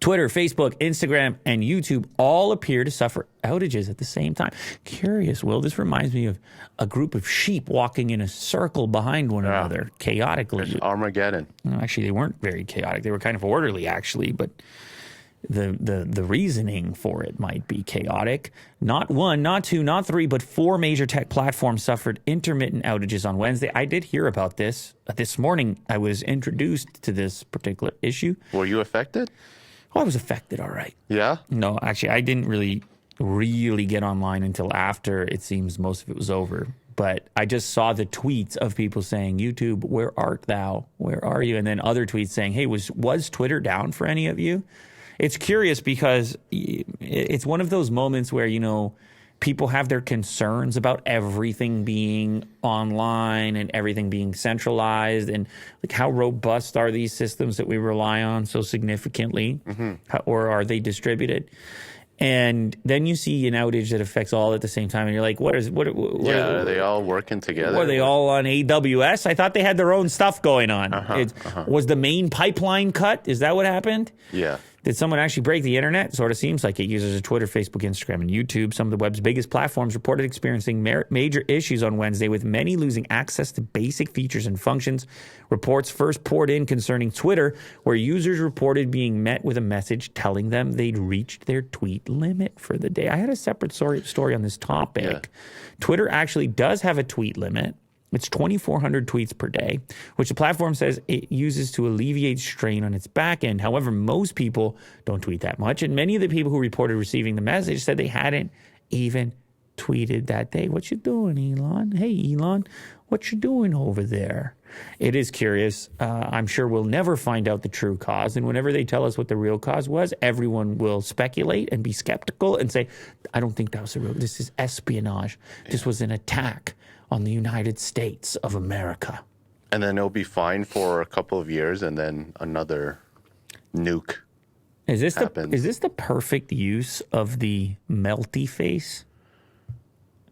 Twitter, Facebook, Instagram, and YouTube all appear to suffer outages at the same time. Curious, Will. This reminds me of a group of sheep walking in a circle behind one another, chaotically. There's Armageddon. No, actually, they weren't very chaotic. They were kind of orderly, actually, but the reasoning for it might be chaotic. Not one, not two, not three, but 4 major tech platforms suffered intermittent outages on Wednesday. I did hear about this. This morning, I was introduced to this particular issue. Were you affected? Oh, I was affected, all right. Yeah? No, actually, I didn't really get online until after it seems most of it was over. But I just saw the tweets of people saying, YouTube, where art thou? Where are you? And then other tweets saying, hey, was Twitter down for any of you? It's curious because it's one of those moments where, you know, people have their concerns about everything being online and everything being centralized, and like how robust are these systems that we rely on so significantly, or are they distributed? And then you see an outage that affects all at the same time, and you're like, what are they all working together? Were they all on AWS? I thought they had their own stuff going on. Was the main pipeline cut? Is that what happened? Yeah. Did someone actually break the internet? Sort of seems like it. Users of Twitter, Facebook, Instagram, and YouTube, some of the web's biggest platforms, reported experiencing major issues on Wednesday, with many losing access to basic features and functions. Reports first poured in concerning Twitter, where users reported being met with a message telling them they'd reached their tweet limit for the day. I had a separate story on this topic. Yeah. Twitter actually does have a tweet limit. It's 2,400 tweets per day, which the platform says it uses to alleviate strain on its back end. However, most people don't tweet that much, and many of the people who reported receiving the message said they hadn't even tweeted that day. What you doing, Elon? Hey, Elon, what you doing over there? It is curious. I'm sure we'll never find out the true cause, and whenever they tell us what the real cause was, everyone will speculate and be skeptical and say, I don't think that was the real. This is espionage. This was an attack on the United States of America. And then it'll be fine for a couple of years, and then another nuke happens. Is this the perfect use of the melty face?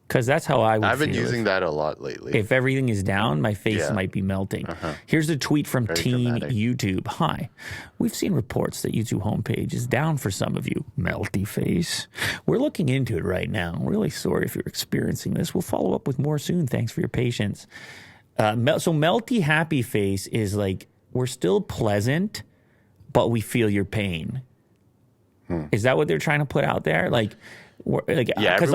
Because that's how I would feel. I've been using that a lot lately. If everything is down, my face might be melting. Here's a tweet from Team YouTube. Hi. We've seen reports that YouTube homepage is down for some of you. Melty face. We're looking into it right now. I'm really sorry if you're experiencing this. We'll follow up with more soon. Thanks for your patience. So melty happy face is like, we're still pleasant, but we feel your pain. Is that what they're trying to put out there? Because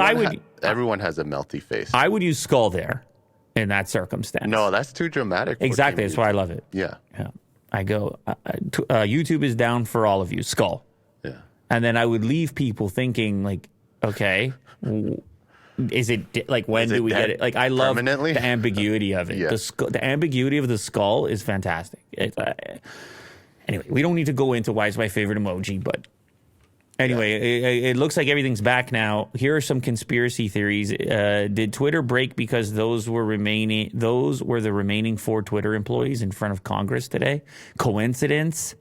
everyone has a melty face. I would use skull there in that circumstance. No, that's too dramatic. Exactly, that's why I love it. Yeah. I go, YouTube is down for all of you, skull. Yeah. And then I would leave people thinking, like, okay, is it like when do we get it? Like, I love the ambiguity of it. The ambiguity of the skull is fantastic. Anyway, we don't need to go into why it's my favorite emoji, but anyway, it looks like everything's back now. Here are some conspiracy theories. Did Twitter break because those were the remaining 4 Twitter employees in front of Congress today? Coincidence?